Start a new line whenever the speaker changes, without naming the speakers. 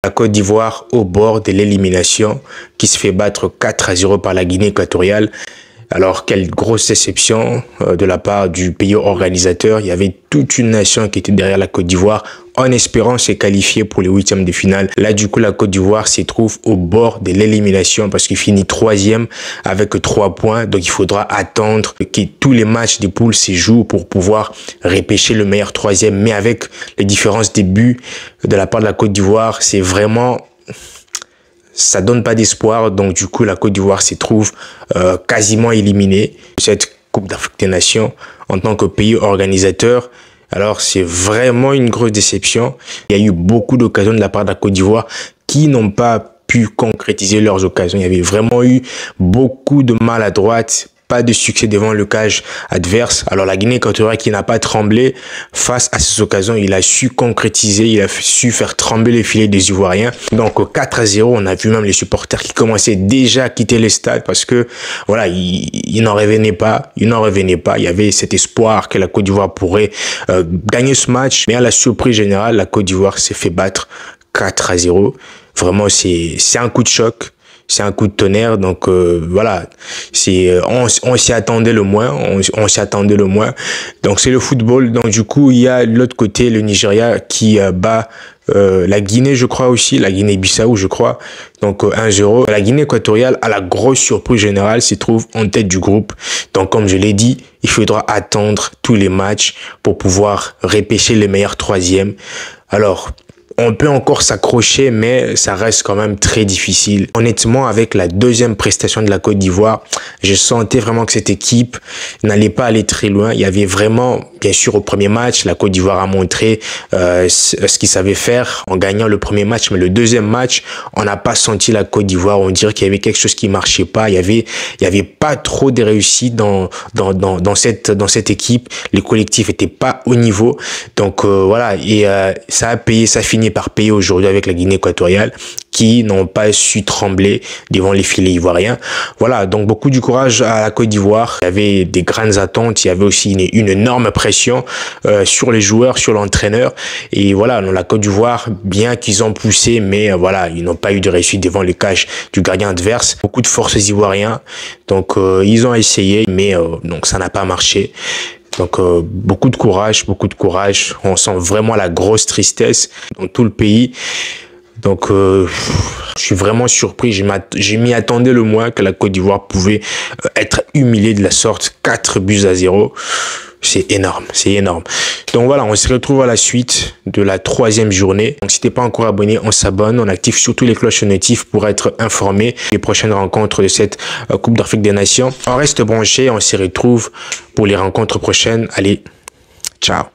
La Côte d'Ivoire au bord de l'élimination qui se fait battre 4-0 par la Guinée équatoriale. Alors, quelle grosse déception de la part du pays organisateur. Il y avait toute une nation qui était derrière la Côte d'Ivoire en espérant se qualifier pour les huitièmes de finale. Là, du coup, la Côte d'Ivoire s'y trouve au bord de l'élimination parce qu'il finit 3e avec 3 points. Donc, il faudra attendre que tous les matchs des poules se jouent pour pouvoir repêcher le meilleur 3e. Mais avec les différences des buts de la part de la Côte d'Ivoire, c'est vraiment... ça donne pas d'espoir, donc du coup la Côte d'Ivoire se trouve quasiment éliminée de cette Coupe d'Afrique des Nations en tant que pays organisateur. Alors c'est vraiment une grosse déception. Il y a eu beaucoup d'occasions de la part de la Côte d'Ivoire qui n'ont pas pu concrétiser leurs occasions. Il y avait vraiment eu beaucoup de maladroites, pas de succès devant le cage adverse. Alors la Guinée équatoriale qui n'a pas tremblé face à ces occasions, il a su concrétiser, il a su faire trembler les filets des Ivoiriens. Donc 4-0, on a vu même les supporters qui commençaient déjà à quitter le stade parce que voilà, ils n'en revenaient pas, il y avait cet espoir que la Côte d'Ivoire pourrait gagner ce match, mais à la surprise générale, la Côte d'Ivoire s'est fait battre 4-0. Vraiment, c'est un coup de choc. C'est un coup de tonnerre, donc voilà, on s'y attendait le moins, on s'y attendait le moins. Donc c'est le football. Donc du coup, il y a de l'autre côté le Nigeria qui bat la Guinée, je crois aussi, la Guinée-Bissau, je crois. Donc 1-0. La Guinée équatoriale, à la grosse surprise générale, se trouve en tête du groupe. Donc comme je l'ai dit, il faudra attendre tous les matchs pour pouvoir repêcher les meilleurs 3e. Alors, on peut encore s'accrocher, mais ça reste quand même très difficile. Honnêtement, avec la deuxième prestation de la Côte d'Ivoire, je sentais vraiment que cette équipe n'allait pas aller très loin. Il y avait vraiment, bien sûr, au premier match, la Côte d'Ivoire a montré ce qu'il savait faire en gagnant le premier match. Mais le deuxième match, on n'a pas senti la Côte d'Ivoire. On dirait qu'il y avait quelque chose qui marchait pas. Il y avait pas trop de réussite dans cette équipe. Les collectifs étaient pas au niveau. Donc voilà, et ça a payé, ça finit par payer aujourd'hui avec la Guinée équatoriale qui n'ont pas su trembler devant les filets ivoiriens. Voilà, donc beaucoup du courage à la Côte d'Ivoire. Il y avait des grandes attentes, il y avait aussi une énorme pression sur les joueurs, sur l'entraîneur. Et voilà, la Côte d'Ivoire, bien qu'ils ont poussé, mais voilà, ils n'ont pas eu de réussite devant le cage du gardien adverse. Beaucoup de forces ivoiriens, donc ils ont essayé, mais donc ça n'a pas marché. Donc beaucoup de courage. On sent vraiment la grosse tristesse dans tout le pays. Donc je suis vraiment surpris. Je m'y attendais le moins que la Côte d'Ivoire pouvait être humiliée de la sorte. 4-0. C'est énorme, c'est énorme. Donc voilà, on se retrouve à la suite de la 3e journée. Donc si t'es pas encore abonné, on s'abonne, on active surtout les cloches notifs pour être informé des prochaines rencontres de cette Coupe d'Afrique des Nations. On reste branché, on se retrouve pour les rencontres prochaines. Allez, ciao.